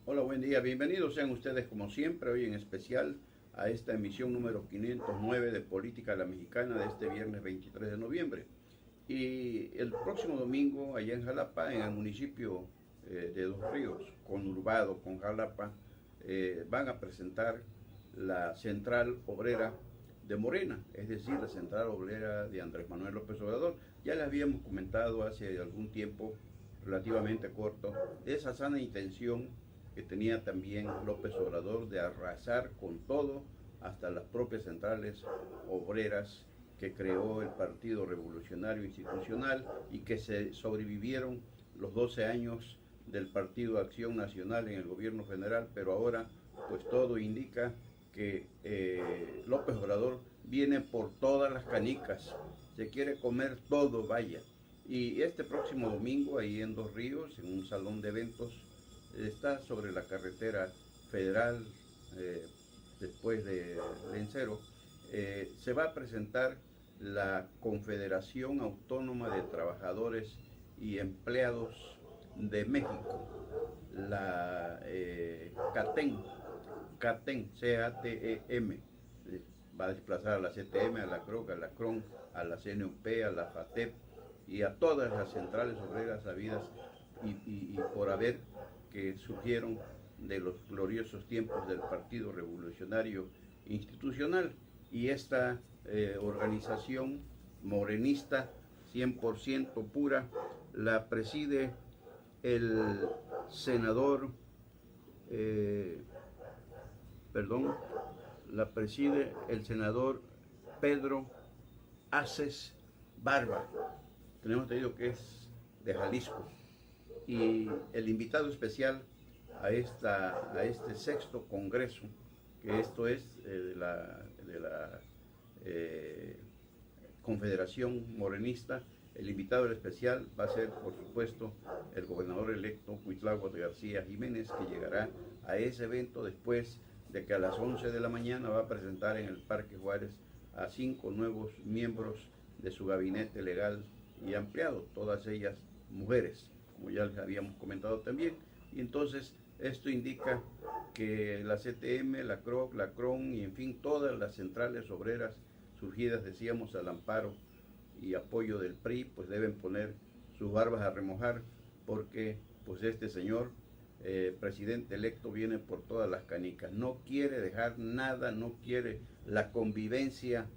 Hola, buen día. Bienvenidos sean ustedes como siempre, hoy en especial a esta emisión número 509 de Política a la Mexicana de este viernes 23 de noviembre. Y el próximo domingo, allá en Jalapa, en el municipio de Dos Ríos, conurbado con Jalapa, van a presentar la Central Obrera de Morena, es decir, la Central Obrera de Andrés Manuel López Obrador. Ya les habíamos comentado hace algún tiempo relativamente corto de esa sana intención que tenía también López Obrador de arrasar con todo, hasta las propias centrales obreras que creó el Partido Revolucionario Institucional y que se sobrevivieron los 12 años del Partido Acción Nacional en el gobierno federal, pero ahora pues todo indica que López Obrador viene por todas las canicas, se quiere comer todo, vaya. Y este próximo domingo, ahí en Dos Ríos, en un salón de eventos, está sobre la carretera federal, después de Lencero, se va a presentar la Confederación Autónoma de Trabajadores y Empleados de México, la CATEM, C-A-T-E-M, va a desplazar a la CTM, a la CROC, a la CRON, a la CNUP, a la FATEP y a todas las centrales obreras habidas y por haber, que surgieron de los gloriosos tiempos del Partido Revolucionario Institucional. Y esta organización morenista 100% pura la preside el senador, eh, perdón, la preside el senador Pedro Aces Barba. Tenemos entendido que es de Jalisco. Y el invitado especial a este sexto congreso, que esto es de la Confederación Morenista, el invitado especial va a ser, por supuesto, el gobernador electo Cuitlagua García Jiménez, que llegará a ese evento después de que a las 11 de la mañana va a presentar en el Parque Juárez a 5 nuevos miembros de su gabinete legal y ampliado, todas ellas mujeres, como ya les habíamos comentado también. Y entonces esto indica que la CTM, la CROC, la CRON y en fin todas las centrales obreras surgidas, decíamos, al amparo y apoyo del PRI, pues deben poner sus barbas a remojar, porque pues este señor presidente electo viene por todas las canicas, no quiere dejar nada, no quiere la convivencia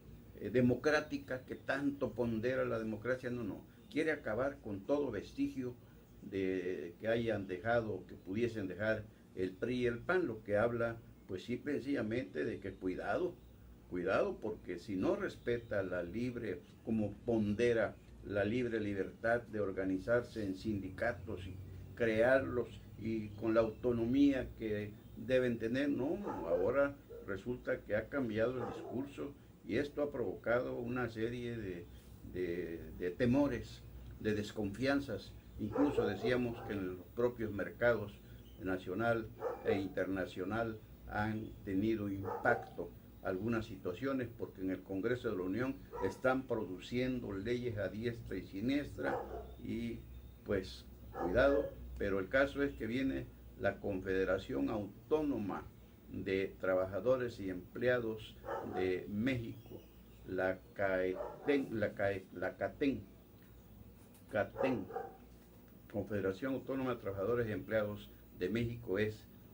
democrática que tanto pondera la democracia, no, quiere acabar con todo vestigio de que hayan dejado, que pudiesen dejar el PRI y el PAN, lo que habla pues simple y sencillamente de que cuidado, porque si no respeta la libre, como pondera la libre libertad de organizarse en sindicatos y crearlos y con la autonomía que deben tener, no, ahora resulta que ha cambiado el discurso y esto ha provocado una serie de temores, de desconfianzas. Incluso decíamos que en los propios mercados nacional e internacional han tenido impacto algunas situaciones, porque en el Congreso de la Unión están produciendo leyes a diestra y siniestra y pues cuidado, pero el caso es que viene la Confederación Autónoma de Trabajadores y Empleados de México, la CATEM, Confederación Autónoma de Trabajadores y Empleados de México,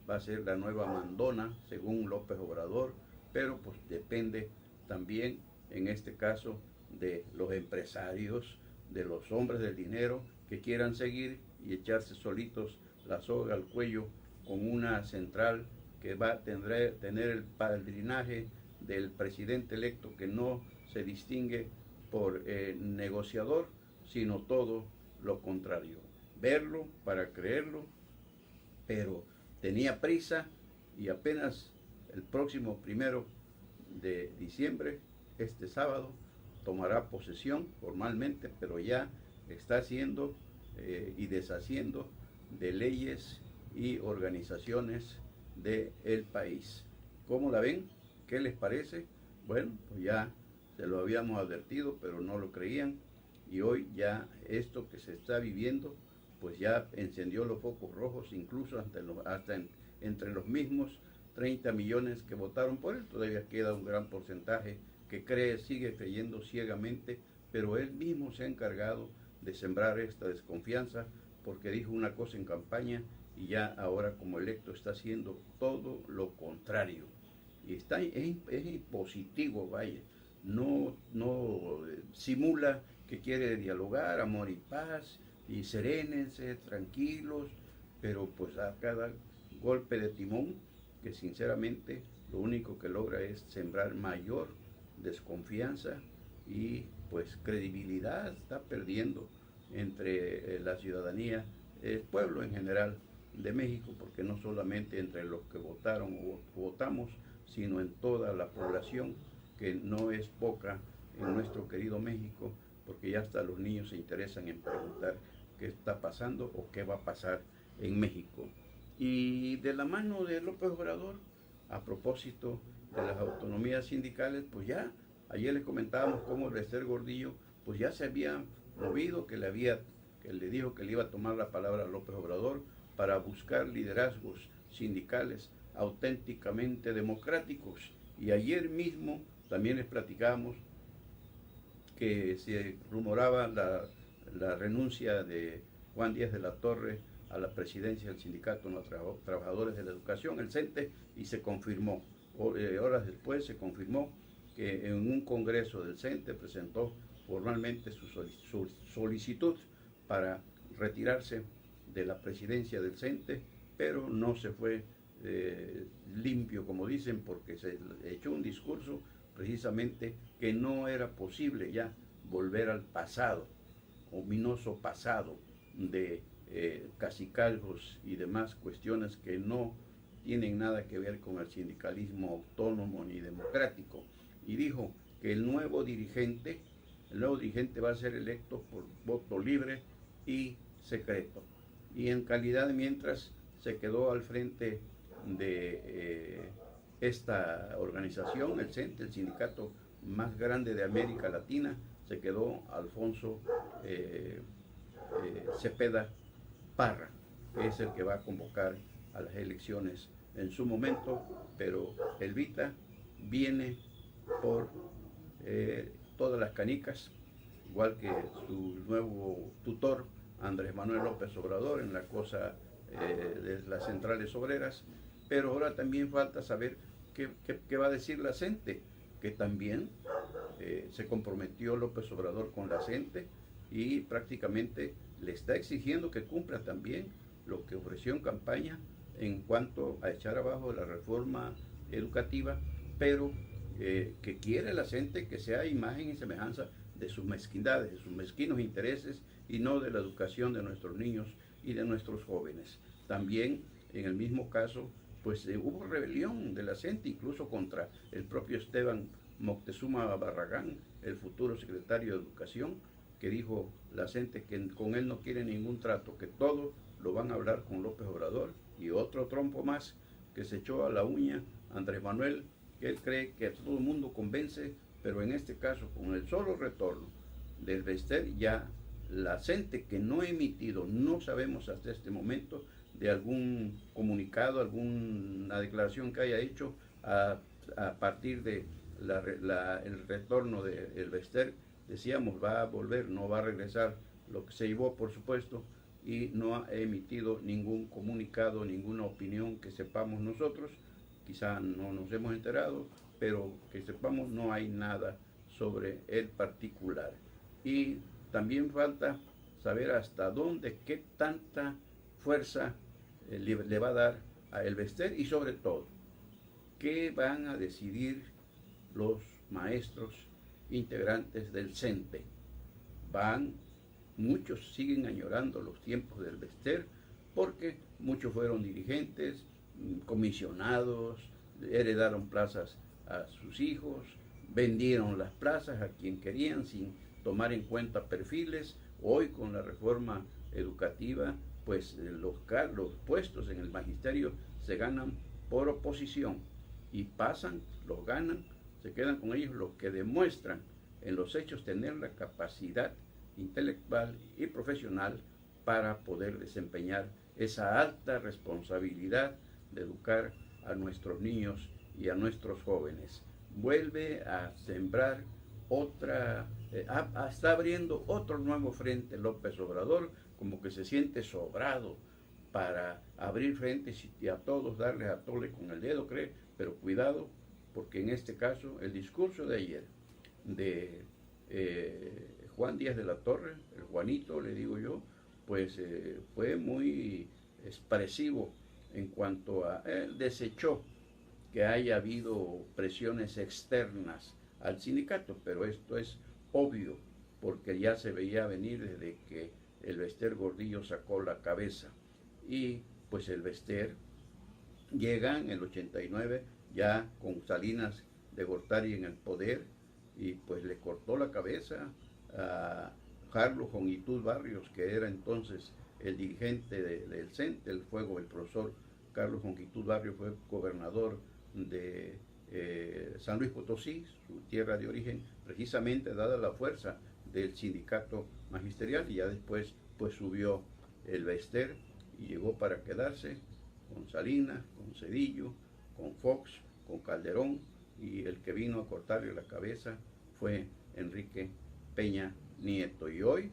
va a ser la nueva mandona, según López Obrador, pero pues depende también, en este caso, de los empresarios, de los hombres del dinero que quieran seguir y echarse solitos la soga al cuello con una central que va a tener el padrinaje del presidente electo, que no se distingue por negociador, sino todo lo contrario. Verlo para creerlo, pero tenía prisa y apenas el próximo 1 de diciembre, este sábado, tomará posesión formalmente, pero ya está haciendo y deshaciendo de leyes y organizaciones del país. ¿Cómo la ven? ¿Qué les parece? Bueno, pues ya se lo habíamos advertido, pero no lo creían, y hoy ya esto que se está viviendo pues ya encendió los focos rojos, incluso entre los mismos 30 millones que votaron por él. Todavía queda un gran porcentaje que sigue creyendo ciegamente, pero él mismo se ha encargado de sembrar esta desconfianza, porque dijo una cosa en campaña y ya ahora como electo está haciendo todo lo contrario. Y es impositivo, vaya, no simula que quiere dialogar, amor y paz, y serénense, tranquilos, pero pues a cada golpe de timón, que sinceramente lo único que logra es sembrar mayor desconfianza y pues credibilidad está perdiendo entre la ciudadanía, el pueblo en general de México, porque no solamente entre los que votaron o votamos, sino en toda la población, que no es poca en nuestro querido México, porque ya hasta los niños se interesan en preguntar qué está pasando o qué va a pasar en México. Y de la mano de López Obrador, a propósito de las autonomías sindicales, pues ya ayer les comentábamos cómo el Bester Gordillo pues ya se había movido, que le dijo que le iba a tomar la palabra a López Obrador para buscar liderazgos sindicales auténticamente democráticos. Y ayer mismo también les platicamos que se rumoraba la renuncia de Juan Díaz de la Torre a la presidencia del Sindicato de los Trabajadores de la Educación, el CENTE, y se confirmó. Horas después se confirmó que en un congreso del CENTE presentó formalmente su solicitud para retirarse de la presidencia del CENTE, pero no se fue limpio, como dicen, porque se echó un discurso precisamente que no era posible ya volver al pasado, ominoso pasado de cacicazgos y demás cuestiones que no tienen nada que ver con el sindicalismo autónomo ni democrático. Y dijo que el nuevo dirigente va a ser electo por voto libre y secreto. Y en calidad de mientras se quedó al frente de esta organización, el CENTE, el sindicato más grande de América Latina, se quedó Alfonso Cepeda Parra, que es el que va a convocar a las elecciones en su momento, pero Elvita viene por todas las canicas, igual que su nuevo tutor, Andrés Manuel López Obrador, en la cosa de las centrales obreras. Pero ahora también falta saber qué va a decir la CENTE, que también se comprometió López Obrador con la CENTE y prácticamente le está exigiendo que cumpla también lo que ofreció en campaña en cuanto a echar abajo la reforma educativa, pero que quiere la CENTE que sea imagen y semejanza de sus mezquindades, de sus mezquinos intereses, y no de la educación de nuestros niños y de nuestros jóvenes. También en el mismo caso pues hubo rebelión de la CENTE, incluso contra el propio Esteban Moctezuma Barragán, el futuro secretario de Educación, que dijo la CENTE que con él no quiere ningún trato, que todo lo van a hablar con López Obrador. Y otro trompo más que se echó a la uña Andrés Manuel, que él cree que a todo el mundo convence, pero en este caso, con el solo retorno del Bester, ya la CENTE, que no ha emitido, no sabemos hasta este momento, de algún comunicado, alguna declaración que haya hecho a partir de el retorno del Bester, decíamos, va a volver, no va a regresar, lo que se llevó, por supuesto, y no ha emitido ningún comunicado, ninguna opinión que sepamos nosotros. Quizá no nos hemos enterado, pero que sepamos no hay nada sobre el particular. Y también falta saber hasta dónde, qué tanta fuerza le va a dar a el Bester, y sobre todo, qué van a decidir los maestros integrantes del CENTE. Muchos siguen añorando los tiempos del Bester, porque muchos fueron dirigentes, comisionados, heredaron plazas a sus hijos, vendieron las plazas a quien querían sin tomar en cuenta perfiles. Hoy con la reforma educativa, pues los puestos en el magisterio se ganan por oposición, y pasan, los ganan, se quedan con ellos los que demuestran en los hechos tener la capacidad intelectual y profesional para poder desempeñar esa alta responsabilidad de educar a nuestros niños y a nuestros jóvenes. Vuelve a sembrar está abriendo otro nuevo frente López Obrador, como que se siente sobrado para abrir frentes y a todos darles a tole con el dedo, cree, pero cuidado, porque en este caso el discurso de ayer de Juan Díaz de la Torre, el Juanito le digo yo, pues fue muy expresivo en cuanto a él desechó que haya habido presiones externas al sindicato, pero esto es obvio porque ya se veía venir desde que el Bester Gordillo sacó la cabeza y pues el Bester llega en el 89 ya con Salinas de Gortari en el poder y pues le cortó la cabeza a Carlos Jongitud Barrios, que era entonces el dirigente del CENTE, el profesor Carlos Jongitud Barrios fue gobernador de San Luis Potosí, su tierra de origen, precisamente dada la fuerza del sindicato magisterial, y ya después pues subió el Bester y llegó para quedarse con Salinas, con Zedillo, con Fox, con Calderón, y el que vino a cortarle la cabeza fue Enrique Peña Nieto. Y hoy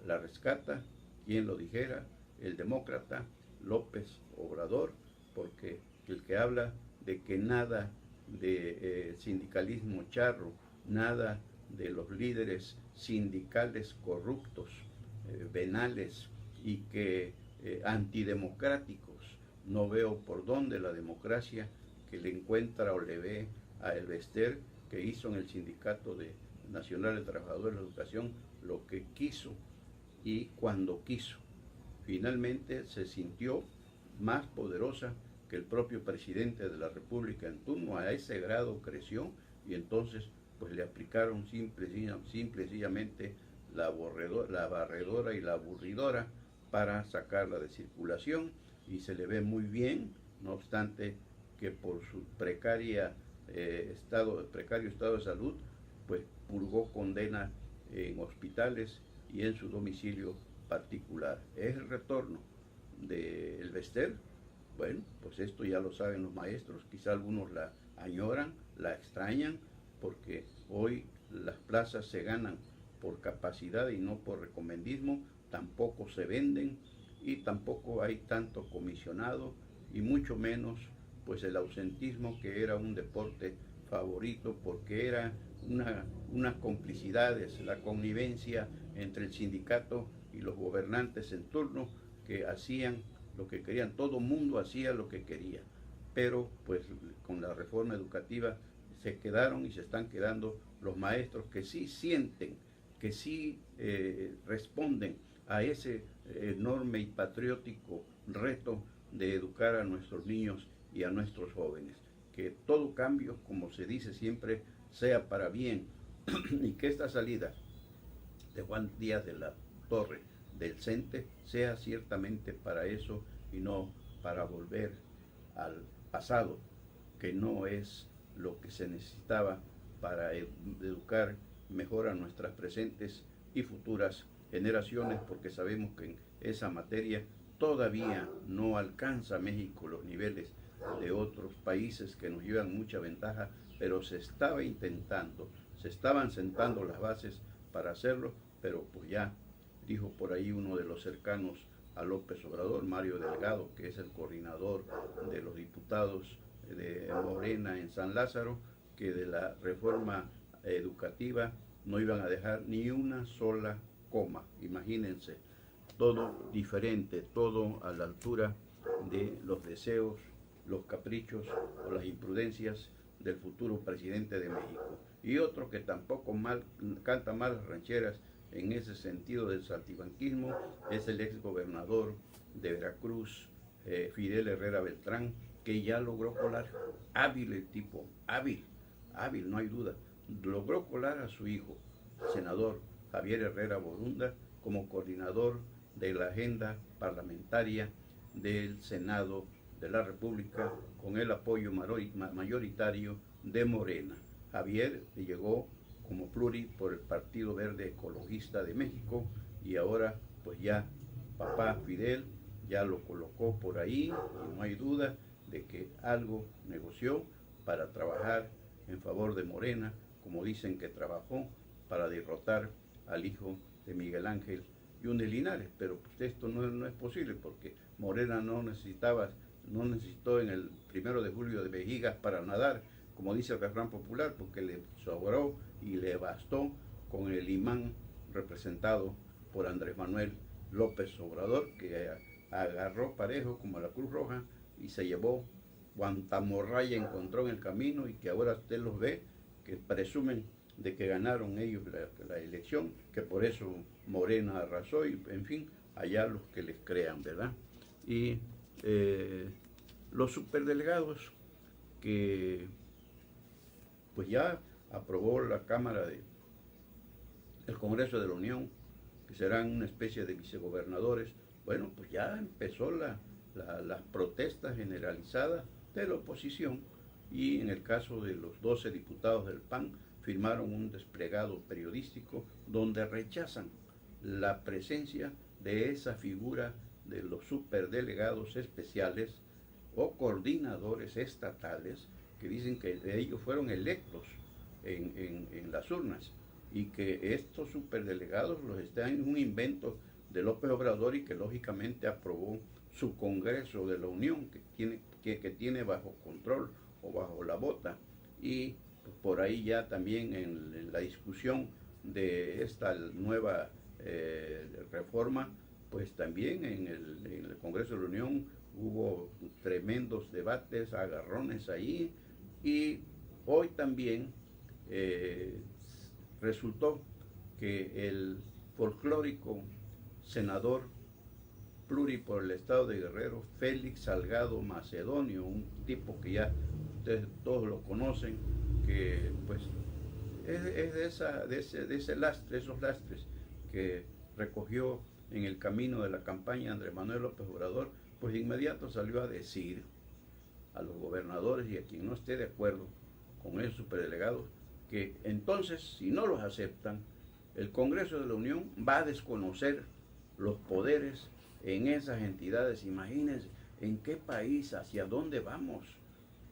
la rescata, quien lo dijera, el demócrata López Obrador, porque el que habla de que nada de sindicalismo charro, nada de los líderes sindicales corruptos, venales y que antidemocráticos, no veo por dónde la democracia que le encuentra o le ve a el Bester, que hizo en el Sindicato Nacional de Trabajadores de la Educación lo que quiso y cuando quiso. Finalmente se sintió más poderosa que el propio presidente de la República en turno, a ese grado creció, y entonces pues le aplicaron simple y sencillamente la barredora y la aburridora para sacarla de circulación, y se le ve muy bien, no obstante que por su precario estado de salud, pues purgó condena en hospitales y en su domicilio particular. Es el retorno del Bester. Bueno, pues esto ya lo saben los maestros, quizá algunos la añoran, la extrañan, porque hoy las plazas se ganan por capacidad y no por recomendismo, tampoco se venden y tampoco hay tanto comisionado y mucho menos pues el ausentismo, que era un deporte favorito porque era unas complicidades, la connivencia entre el sindicato y los gobernantes en turno que hacían lo que querían, todo mundo hacía lo que quería, pero pues con la reforma educativa se quedaron y se están quedando los maestros que sí sienten, que sí responden a ese enorme y patriótico reto de educar a nuestros niños y a nuestros jóvenes. Que todo cambio, como se dice siempre, sea para bien y que esta salida de Juan Díaz de la Torre del CENTE sea ciertamente para eso y no para volver al pasado, que no es lo que se necesitaba para educar mejor a nuestras presentes y futuras generaciones, porque sabemos que en esa materia todavía no alcanza México los niveles de otros países que nos llevan mucha ventaja, pero se estaba intentando, se estaban sentando las bases para hacerlo, pero pues ya dijo por ahí uno de los cercanos a López Obrador, Mario Delgado, que es el coordinador de los diputados de Morena en San Lázaro, que de la reforma educativa no iban a dejar ni una sola coma. Imagínense, todo diferente, todo a la altura de los deseos, los caprichos o las imprudencias del futuro presidente de México. Y otro que tampoco canta malas rancheras en ese sentido del saltimbanquismo es el ex gobernador de Veracruz, Fidel Herrera Beltrán, que ya logró colar, hábil el tipo, hábil, no hay duda, logró colar a su hijo, senador Javier Herrera Borunda, como coordinador de la agenda parlamentaria del Senado de la República, con el apoyo mayoritario de Morena. Javier llegó como pluri por el Partido Verde Ecologista de México y ahora pues ya papá Fidel ya lo colocó por ahí y no hay duda de que algo negoció para trabajar en favor de Morena, como dicen que trabajó para derrotar al hijo de Miguel Ángel Yunes Linares, pero pues esto no es posible porque Morena no necesitó en el 1 de julio de vejigas para nadar, como dice el refrán popular, porque le sobró y le bastó con el imán representado por Andrés Manuel López Obrador, que agarró parejo como la Cruz Roja y se llevó cuanta morralla encontró en el camino, y que ahora usted los ve que presumen de que ganaron ellos la elección, que por eso Morena arrasó, y en fin, allá los que les crean, ¿verdad? Y los superdelegados que pues ya aprobó la Cámara el Congreso de la Unión, que serán una especie de vicegobernadores, bueno, pues ya empezó las protestas generalizadas de la oposición, y en el caso de los 12 diputados del PAN firmaron un desplegado periodístico donde rechazan la presencia de esa figura de los superdelegados especiales o coordinadores estatales, que dicen que ellos fueron electos en las urnas, y que estos superdelegados los están en un invento de López Obrador, y que lógicamente aprobó su Congreso de la Unión, que tiene bajo control o bajo la bota. Y pues, por ahí ya también en la discusión de esta nueva reforma, pues también en el Congreso de la Unión hubo tremendos debates, agarrones ahí, y hoy también resultó que el folclórico senador pluri por el estado de Guerrero, Félix Salgado Macedonio, un tipo que ya ustedes todos lo conocen, que pues es de esos lastres que recogió en el camino de la campaña Andrés Manuel López Obrador, pues de inmediato salió a decir a los gobernadores y a quien no esté de acuerdo con esos superdelegados, que entonces, si no los aceptan, el Congreso de la Unión va a desconocer los poderes en esas entidades. Imagínense en qué país, hacia dónde vamos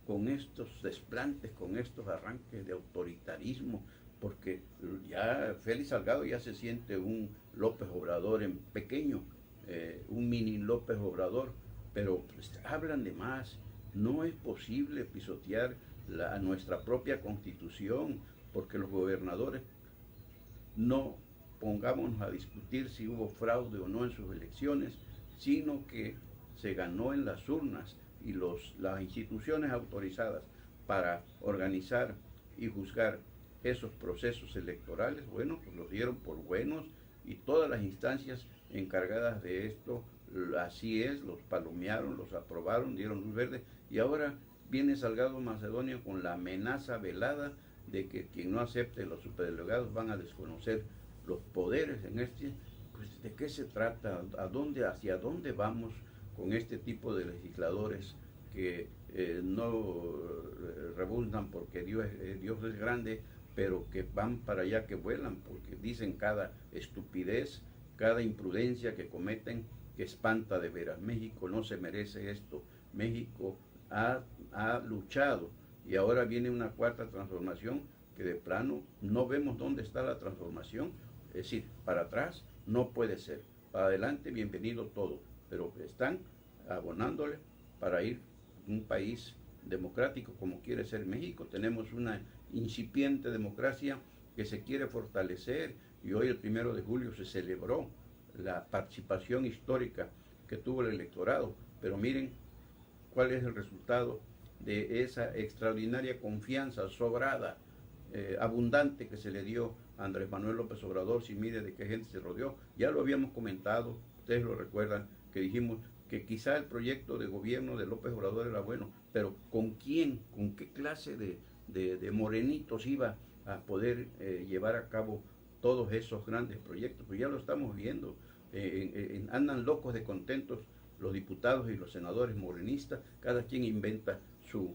con estos desplantes, con estos arranques de autoritarismo, porque ya Félix Salgado ya se siente un López Obrador en pequeño, un mini López Obrador, pero pues, hablan de más. No es posible pisotear nuestra propia Constitución, porque los gobernadores no pongámonos a discutir si hubo fraude o no en sus elecciones, sino que se ganó en las urnas, y las instituciones autorizadas para organizar y juzgar esos procesos electorales, bueno, pues los dieron por buenos, y todas las instancias encargadas de esto, así es, los palomearon, los aprobaron, dieron luz verde, y ahora viene Salgado Macedonio con la amenaza velada de que quien no acepte los superdelegados van a desconocer los poderes en pues ¿de qué se trata? ¿Hacia dónde vamos con este tipo de legisladores que no rebuznan porque Dios es grande, pero que van para allá, que vuelan, porque dicen cada estupidez, cada imprudencia que cometen, que espanta de veras? México no se merece esto. México ha luchado, y ahora viene una cuarta transformación que de plano no vemos dónde está la transformación. Es decir, para atrás no puede ser, para adelante bienvenido todo, pero están abonándole para ir a un país democrático como quiere ser México. Tenemos una incipiente democracia que se quiere fortalecer, y hoy el 1 de julio se celebró la participación histórica que tuvo el electorado, pero miren cuál es el resultado de esa extraordinaria confianza sobrada, abundante, que se le dio a Andrés Manuel López Obrador. Si mire de qué gente se rodeó, ya lo habíamos comentado, ustedes lo recuerdan, que dijimos que quizá el proyecto de gobierno de López Obrador era bueno, pero ¿con quién, con qué clase de morenitos iba a poder llevar a cabo todos esos grandes proyectos? Pues ya lo estamos viendo, andan locos de contentos los diputados y los senadores morenistas, cada quien inventa su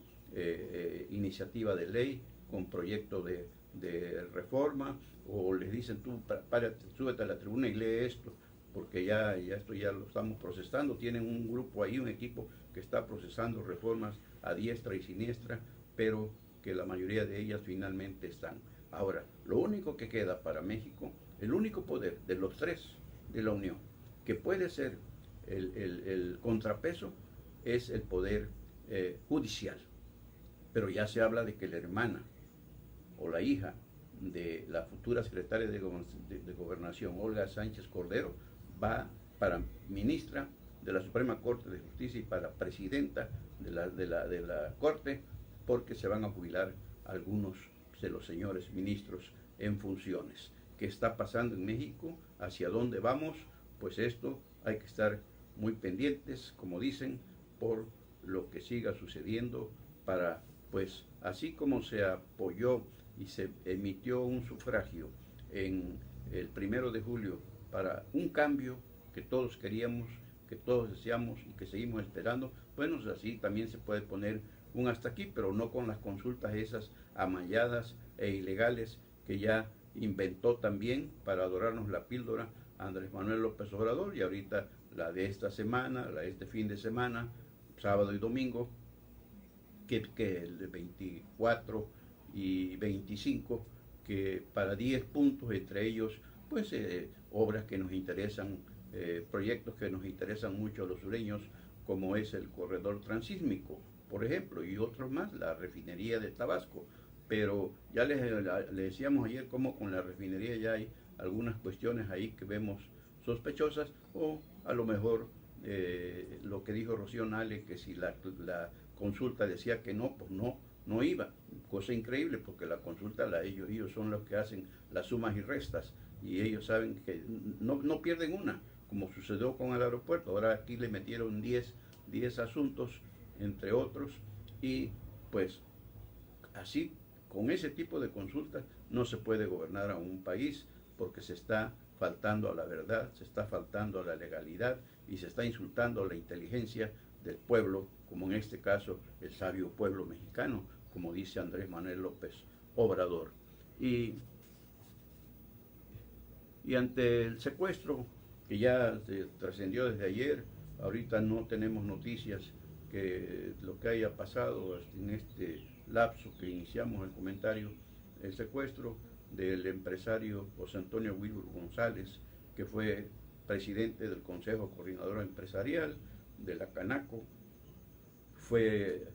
iniciativa de ley con proyecto de reforma, o les dicen tú párate, súbete a la tribuna y lee esto. porque ya esto ya lo estamos procesando. Tienen un grupo ahí, un equipo que está procesando reformas a diestra y siniestra, pero que la mayoría de ellas finalmente están. Ahora, lo único que queda para México, el único poder de los tres de la Unión, que puede ser el contrapeso, es el poder judicial. Pero ya se habla de que la hermana o la hija de la futura secretaria de Gobernación, Olga Sánchez Cordero, va para ministra de la Suprema Corte de Justicia y para presidenta de la Corte, porque se van a jubilar algunos de los señores ministros en funciones. ¿Qué está pasando en México? ¿Hacia dónde vamos? Pues esto hay que estar muy pendientes, como dicen, por lo que siga sucediendo para, pues, así como se apoyó y se emitió un sufragio en el 1 de julio para un cambio que todos queríamos, que todos deseamos y que seguimos esperando, bueno, así también se puede poner un hasta aquí, pero no con las consultas esas amañadas e ilegales que ya inventó también para adorarnos la píldora Andrés Manuel López Obrador, y ahorita la de esta semana, la de este fin de semana, sábado y domingo, que el de 24 y 25, que para 10 puntos, entre ellos, pues obras que nos interesan, proyectos que nos interesan mucho a los sureños, como es el corredor transísmico, por ejemplo, y otros más, la refinería de Tabasco. Pero ya les decíamos ayer cómo con la refinería ya hay algunas cuestiones ahí que vemos sospechosas, o a lo mejor lo que dijo Rocío Nale, que si la consulta decía que no, pues no iba. Cosa increíble, porque la consulta, ellos son los que hacen las sumas y restas, y ellos saben que no pierden una, como sucedió con el aeropuerto. Ahora aquí le metieron 10 asuntos, entre otros, y pues así, con ese tipo de consultas, no se puede gobernar a un país, porque se está faltando a la verdad, se está faltando a la legalidad y se está insultando a la inteligencia del pueblo, como en este caso el sabio pueblo mexicano, como dice Andrés Manuel López Obrador. Y ante el secuestro que ya se trascendió desde ayer, ahorita no tenemos noticias que lo que haya pasado en este lapso que iniciamos el comentario, el secuestro del empresario José Antonio Wilbur González, que fue presidente del Consejo Coordinador Empresarial de la Canaco, fue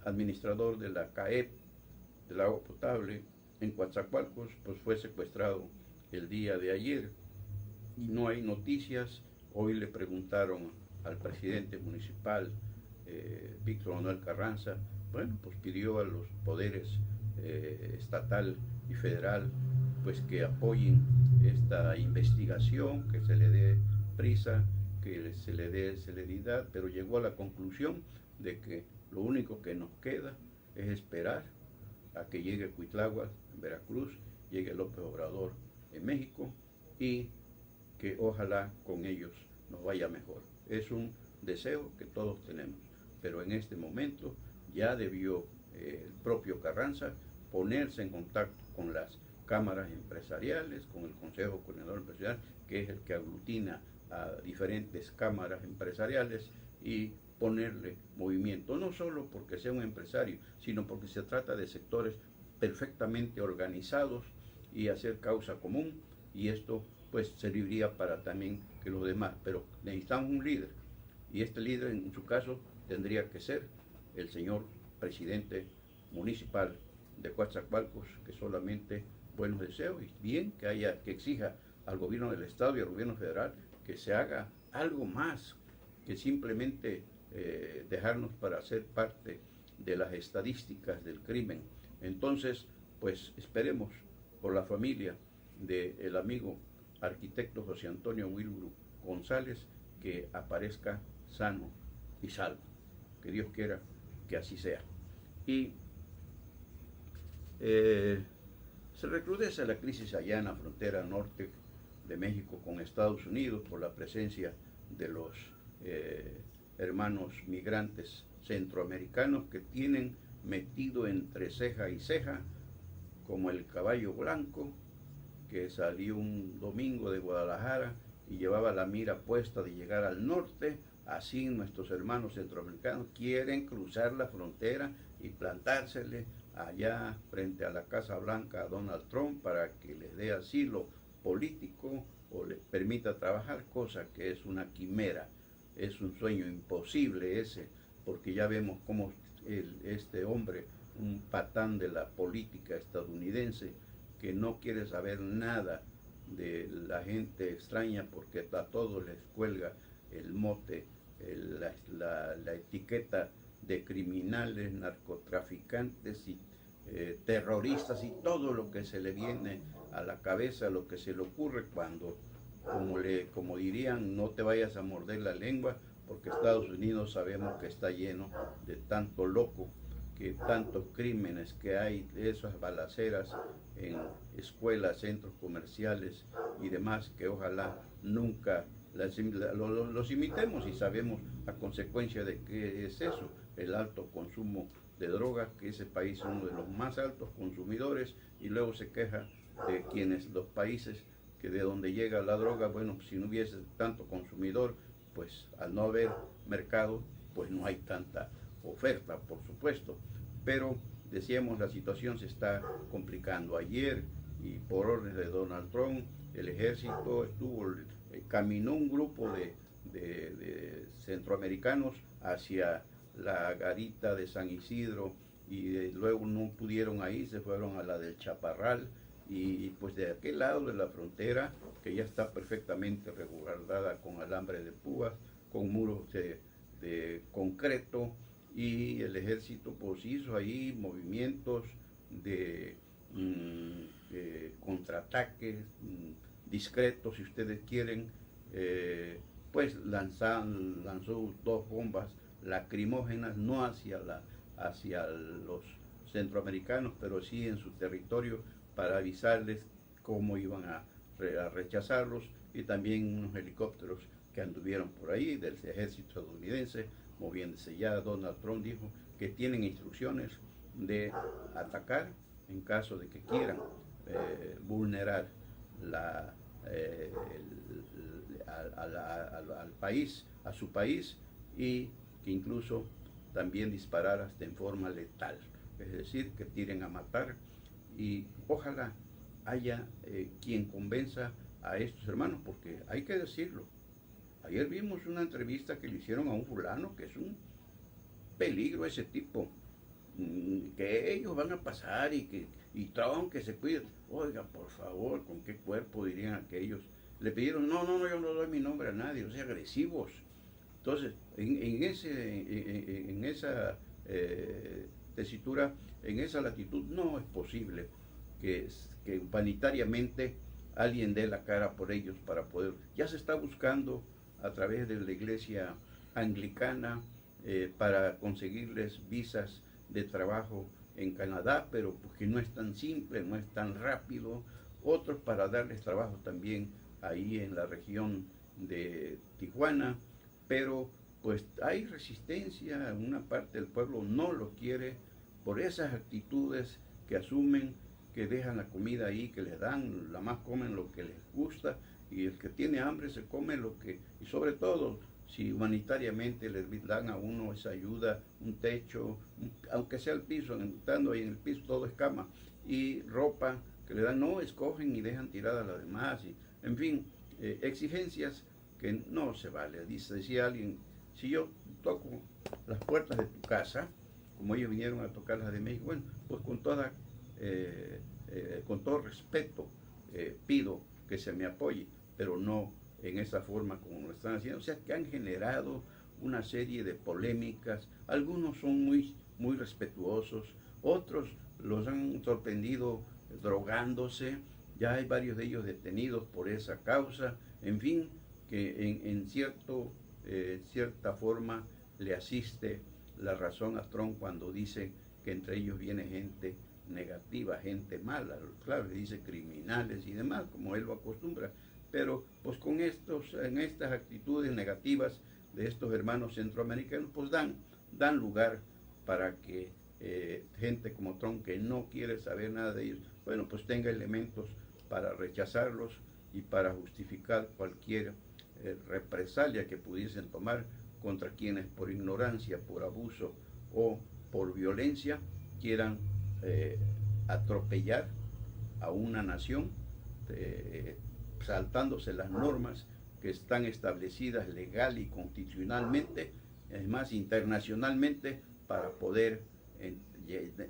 administrador de la CAEP, del agua potable en Coatzacoalcos, pues fue secuestrado el día de ayer y no hay noticias. Hoy le preguntaron al presidente municipal, Víctor Manuel Carranza, bueno, pues pidió a los poderes estatal y federal, pues que apoyen esta investigación, que se le dé prisa, que se le dé celeridad, pero llegó a la conclusión de que lo único que nos queda es esperar a que llegue Cuitláhuac en Veracruz, llegue López Obrador en México, y que ojalá con ellos nos vaya mejor. Es un deseo que todos tenemos, pero en este momento ya debió el propio Carranza ponerse en contacto con las cámaras empresariales, con el Consejo Coordinador Empresarial, que es el que aglutina a diferentes cámaras empresariales, y ponerle movimiento, no solo porque sea un empresario, sino porque se trata de sectores perfectamente organizados, y hacer causa común, y esto pues serviría para también que los demás, pero necesitamos un líder, y este líder en su caso tendría que ser el señor presidente municipal de Coatzacoalcos, que solamente buenos deseos, y bien que exija al gobierno del estado y al gobierno federal que se haga algo más que simplemente dejarnos para ser parte de las estadísticas del crimen. Entonces, pues esperemos por la familia del amigo arquitecto José Antonio Wilbur González, que aparezca sano y salvo. Que Dios quiera que así sea. Y se recrudece la crisis allá en la frontera norte de México con Estados Unidos por la presencia de los hermanos migrantes centroamericanos, que tienen metido entre ceja y ceja, como el caballo blanco, que salió un domingo de Guadalajara y llevaba la mira puesta de llegar al norte. Así nuestros hermanos centroamericanos quieren cruzar la frontera y plantársele allá frente a la Casa Blanca a Donald Trump para que les dé asilo político o les permita trabajar, cosa que es una quimera, es un sueño imposible ese, porque ya vemos cómo este hombre, un patán de la política estadounidense, que no quiere saber nada de la gente extraña porque a todos les cuelga el mote, la etiqueta de criminales, narcotraficantes y terroristas y todo lo que se le viene a la cabeza, lo que se le ocurre cuando, como dirían, no te vayas a morder la lengua, porque Estados Unidos sabemos que está lleno de tanto loco, que tantos crímenes que hay, esas balaceras en escuelas, centros comerciales y demás, que ojalá nunca los imitemos y sabemos la consecuencia de qué es eso, el alto consumo de drogas, que ese país es uno de los más altos consumidores y luego se queja de los países que de donde llega la droga, bueno, si no hubiese tanto consumidor, pues al no haber mercado, pues no hay tanta oferta, por supuesto. Pero decíamos, la situación se está complicando. Ayer, y por orden de Donald Trump, el ejército caminó un grupo de centroamericanos hacia la garita de San Isidro y luego no pudieron ahí, se fueron a la del Chaparral y pues de aquel lado de la frontera, que ya está perfectamente resguardada con alambre de púas, con muros de concreto, y el ejército pues hizo ahí movimientos de contraataques discretos, si ustedes quieren, pues lanzó 2 bombas lacrimógenas, no hacia los centroamericanos, pero sí en su territorio, para avisarles cómo iban a rechazarlos, y también unos helicópteros que anduvieron por ahí del ejército estadounidense moviéndose. Ya Donald Trump dijo que tienen instrucciones de atacar en caso de que quieran vulnerar al país, a su país, y que incluso también disparar hasta en forma letal, es decir, que tiren a matar. Y ojalá haya quien convenza a estos hermanos, porque hay que decirlo. Ayer vimos una entrevista que le hicieron a un fulano que es un peligro ese tipo, que ellos van a pasar y Trump que se cuide. Oiga, por favor, ¿con qué cuerpo dirían aquellos? Le pidieron, no, yo no doy mi nombre a nadie, o sea, agresivos. Entonces, en esa tesitura, en esa latitud, no es posible que humanitariamente alguien dé la cara por ellos para poder. Ya se está buscando a través de la iglesia anglicana para conseguirles visas de trabajo en Canadá, pero porque no es tan simple, no es tan rápido. Otros para darles trabajo también ahí en la región de Tijuana, pero pues hay resistencia, una parte del pueblo no lo quiere por esas actitudes que asumen, que dejan la comida ahí, que les dan, la más comen lo que les gusta, y el que tiene hambre se come lo que, y sobre todo, si humanitariamente les dan a uno esa ayuda, un techo, aunque sea el piso, estando ahí en el piso todo es cama, y ropa que le dan, no escogen y dejan tirada la demás, y, en fin, exigencias que no se vale. Decía alguien, si yo toco las puertas de tu casa, como ellos vinieron a tocar las de México, bueno, pues con todo respeto pido que se me apoye, pero no en esa forma como lo están haciendo. O sea, que han generado una serie de polémicas. Algunos son muy respetuosos, otros los han sorprendido drogándose. Ya hay varios de ellos detenidos por esa causa. En fin, que en cierta forma le asiste la razón a Trump cuando dice que entre ellos viene gente negativa, gente mala. Claro, le dice criminales y demás, como él lo acostumbra. Pero pues en estas actitudes negativas de estos hermanos centroamericanos, pues dan lugar para que gente como Trump, que no quiere saber nada de ellos, bueno, pues tenga elementos para rechazarlos y para justificar cualquier represalia que pudiesen tomar contra quienes por ignorancia, por abuso o por violencia quieran atropellar a una nación, saltándose las normas que están establecidas legal y constitucionalmente, es más, internacionalmente, para poder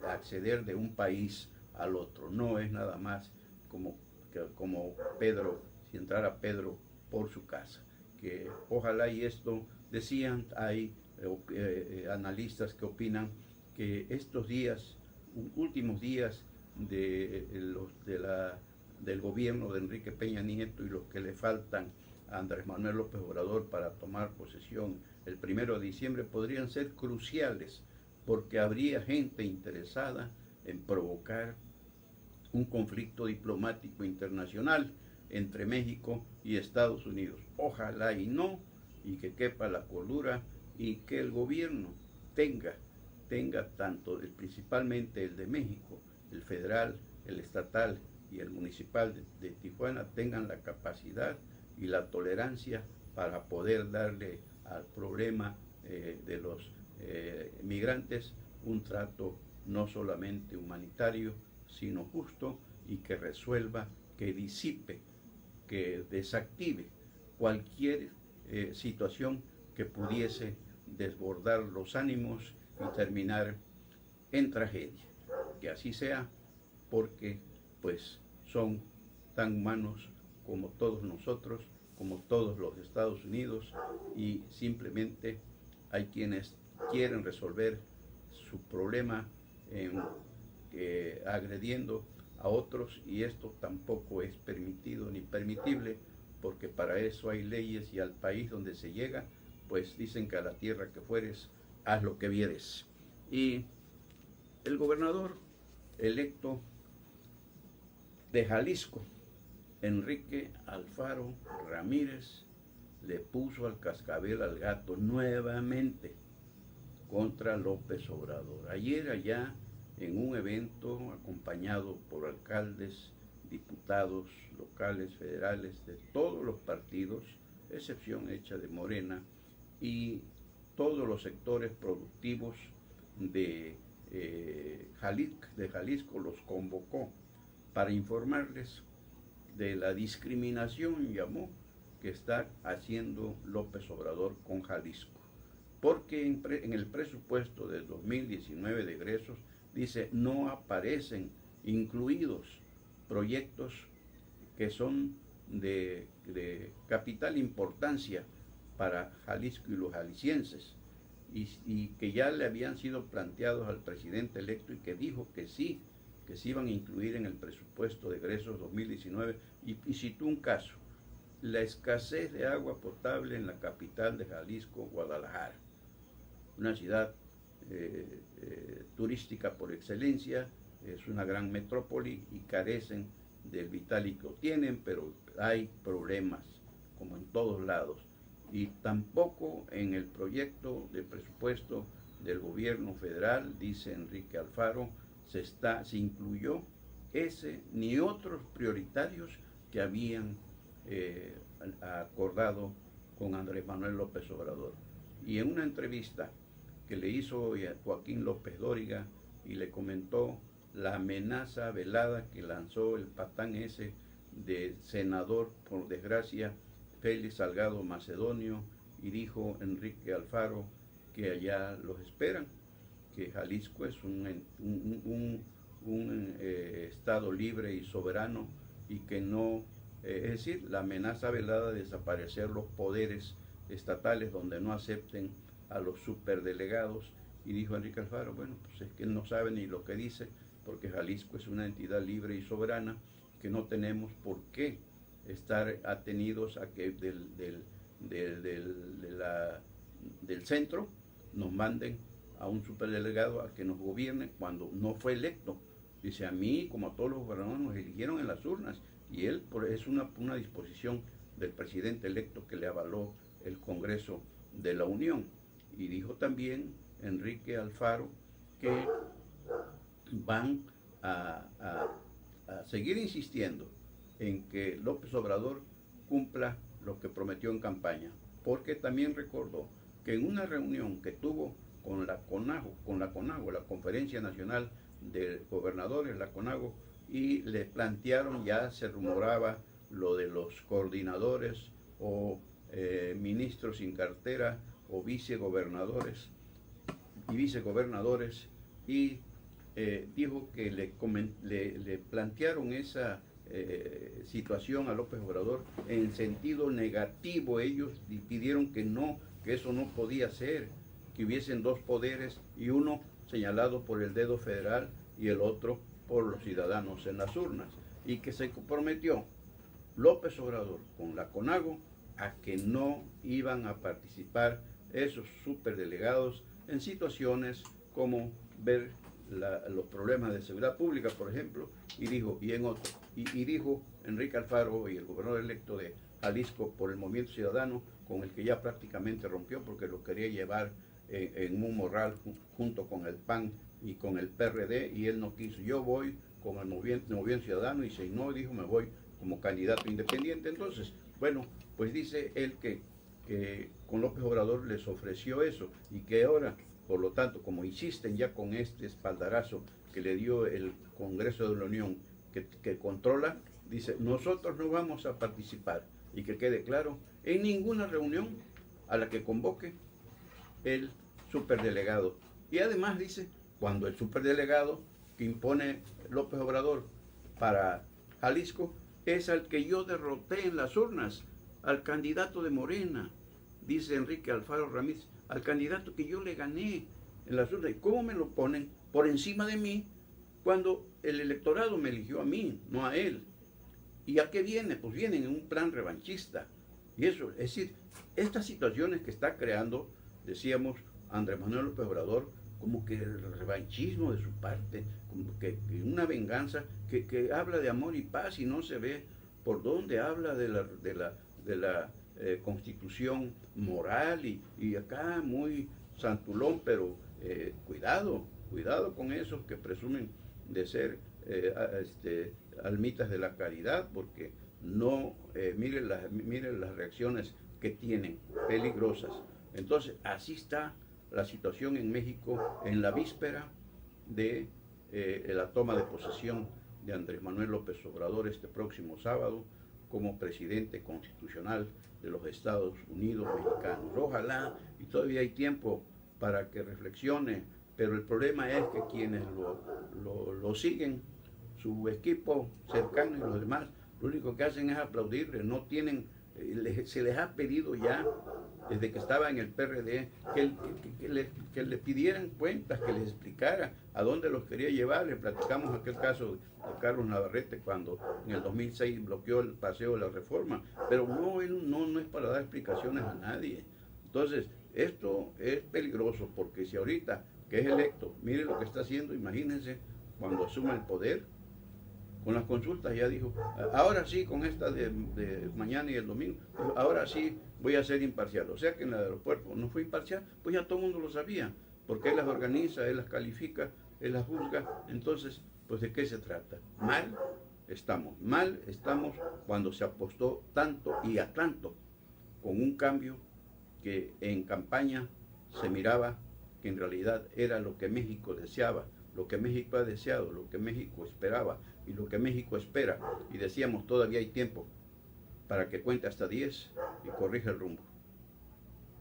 acceder de un país al otro. No es nada más como Pedro, si entrara Pedro por su casa. Que ojalá, y esto decían, hay analistas que opinan que estos días, últimos días del gobierno de Enrique Peña Nieto y los que le faltan a Andrés Manuel López Obrador para tomar posesión el 1 de diciembre podrían ser cruciales, porque habría gente interesada en provocar un conflicto diplomático internacional entre México y Estados Unidos. Ojalá y no, y que quepa la cordura, y que el gobierno tenga tanto, principalmente el de México, el federal, el estatal y el municipal de Tijuana, tengan la capacidad y la tolerancia para poder darle al problema de los migrantes un trato no solamente humanitario, sino justo, y que resuelva, que disipe, que desactive cualquier situación que pudiese desbordar los ánimos y terminar en tragedia. Que así sea, porque pues son tan humanos como todos nosotros, como todos los Estados Unidos, y simplemente hay quienes quieren resolver su problema agrediendo a otros, y esto tampoco es permitido ni permitible, porque para eso hay leyes, y al país donde se llega, pues dicen que a la tierra que fueres, haz lo que vieres. Y el gobernador electo de Jalisco, Enrique Alfaro Ramírez, le puso al cascabel al gato nuevamente contra López Obrador. Ayer allá, en un evento acompañado por alcaldes, diputados locales, federales, de todos los partidos, excepción hecha de Morena, y todos los sectores productivos de Jalisco los convocó para informarles de la discriminación, llamó, que está haciendo López Obrador con Jalisco. Porque en el presupuesto del 2019 de egresos dice no aparecen incluidos proyectos que son de capital importancia para Jalisco y los jaliscienses, y que ya le habían sido planteados al presidente electo, y que dijo que sí se iban a incluir en el presupuesto de egresos 2019, y citó un caso: la escasez de agua potable en la capital de Jalisco, Guadalajara, una ciudad turística por excelencia, es una gran metrópoli y carecen del vital líquido. Tienen, pero hay problemas, como en todos lados. Y tampoco en el proyecto de presupuesto del gobierno federal, dice Enrique Alfaro, se incluyó ese ni otros prioritarios que habían acordado con Andrés Manuel López Obrador. Y en una entrevista que le hizo Joaquín López Dóriga, y le comentó la amenaza velada que lanzó el patán ese de senador, por desgracia, Félix Salgado Macedonio, y dijo Enrique Alfaro que allá los esperan, que Jalisco es un estado libre y soberano, y que no, es decir, la amenaza velada de desaparecer los poderes estatales donde no acepten a los superdelegados. Y dijo Enrique Alfaro, bueno, pues es que no sabe ni lo que dice, porque Jalisco es una entidad libre y soberana, que no tenemos por qué estar atenidos a que del centro nos manden a un superdelegado a que nos gobierne cuando no fue electo. Dice, a mí, como a todos los gobernadores, nos eligieron en las urnas, y él es una disposición del presidente electo que le avaló el Congreso de la Unión. Y dijo también Enrique Alfaro que van a seguir insistiendo en que López Obrador cumpla lo que prometió en campaña, porque también recordó que en una reunión que tuvo con la CONAGO, la Conferencia Nacional de Gobernadores, la CONAGO, y le plantearon, ya se rumoraba lo de los coordinadores o ministros sin cartera o vicegobernadores y dijo que le plantearon esa situación a López Obrador en sentido negativo. Ellos pidieron que no, que eso no podía ser, que hubiesen dos poderes y uno señalado por el dedo federal y el otro por los ciudadanos en las urnas, y que se comprometió López Obrador con la CONAGO a que no iban a participar esos superdelegados en situaciones como ver los problemas de seguridad pública, por ejemplo, y dijo Enrique Alfaro y el gobernador electo de Jalisco por el Movimiento Ciudadano, con el que ya prácticamente rompió porque lo quería llevar en un morral junto con el PAN y con el PRD, y él no quiso. Yo voy con el Movimiento Ciudadano, y si no, dijo, me voy como candidato independiente. Entonces, bueno, pues dice él que con López Obrador les ofreció eso, y que ahora, por lo tanto, como insisten ya con este espaldarazo que le dio el Congreso de la Unión, que controla, dice, nosotros no vamos a participar, y que quede claro, en ninguna reunión a la que convoque el superdelegado. Y además dice, cuando el superdelegado que impone López Obrador para Jalisco es al que yo derroté en las urnas, al candidato de Morena, dice Enrique Alfaro Ramírez, al candidato que yo le gané en las urnas. ¿Y cómo me lo ponen por encima de mí cuando el electorado me eligió a mí, no a él? ¿Y a qué viene? Pues vienen en un plan revanchista. Y eso, es decir, estas situaciones que está creando, decíamos, Andrés Manuel López Obrador, como que el revanchismo de su parte, como que una venganza que habla de amor y paz y no se ve por dónde habla de la constitución moral, y acá muy santulón, pero cuidado con esos que presumen de ser almitas de la caridad, porque no, miren las reacciones que tienen, peligrosas. Entonces, así está la situación en México en la víspera de la toma de posesión de Andrés Manuel López Obrador este próximo sábado como presidente constitucional de los Estados Unidos mexicanos. Ojalá, y todavía hay tiempo para que reflexione, pero el problema es que quienes lo siguen, su equipo cercano y los demás, lo único que hacen es aplaudirle, no tienen, se les ha pedido ya, desde que estaba en el PRD, que le pidieran cuentas, que les explicara a dónde los quería llevar. Le platicamos aquel caso de Carlos Navarrete cuando en el 2006 bloqueó el paseo de la Reforma, pero él no es para dar explicaciones a nadie. Entonces, esto es peligroso, porque si ahorita que es electo, mire lo que está haciendo, imagínense cuando asuma el poder. Con las consultas ya dijo, ahora sí, con esta de mañana y el domingo, ahora sí voy a ser imparcial. O sea que en el aeropuerto no fue imparcial, pues ya todo el mundo lo sabía, porque él las organiza, él las califica, él las juzga. Entonces, pues ¿de qué se trata? Mal estamos cuando se apostó tanto y a tanto con un cambio que en campaña se miraba que en realidad era lo que México deseaba, lo que México ha deseado, lo que México esperaba y lo que México espera. Y decíamos, todavía hay tiempo para que cuente hasta 10 y corrija el rumbo.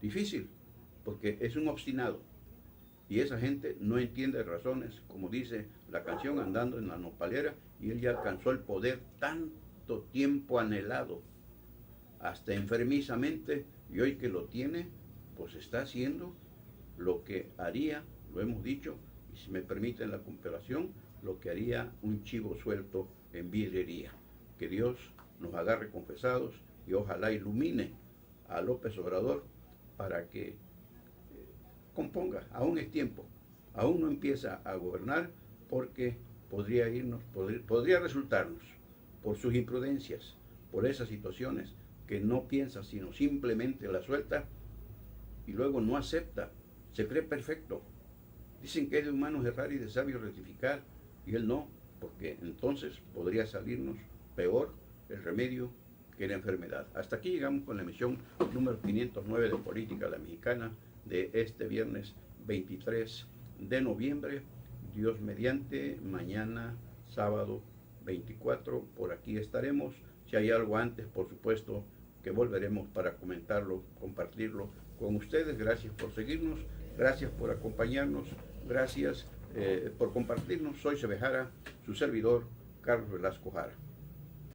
Difícil, porque es un obstinado. Y esa gente no entiende razones, como dice la canción, andando en la nopalera, y él ya alcanzó el poder tanto tiempo anhelado, hasta enfermizamente, y hoy que lo tiene, pues está haciendo lo que haría, lo hemos dicho, y si me permiten la comparación, lo que haría un chivo suelto en vidriería. Que Dios nos agarre confesados y ojalá ilumine a López Obrador para que componga. Aún es tiempo, aún no empieza a gobernar, porque podría resultarnos, por sus imprudencias, por esas situaciones que no piensa, sino simplemente la suelta y luego no acepta, se cree perfecto. Dicen que es de humanos errar y de sabios rectificar, y él no, porque entonces podría salirnos peor el remedio que la enfermedad. Hasta aquí llegamos con la emisión número 509 de Política a la Mexicana de este viernes 23 de noviembre. Dios mediante, mañana sábado 24 por aquí estaremos. Si hay algo antes, por supuesto que volveremos para comentarlo, compartirlo con ustedes. Gracias por seguirnos, gracias por acompañarnos, gracias por compartirnos. Soy Sebejara, su servidor Carlos Velasco Jara.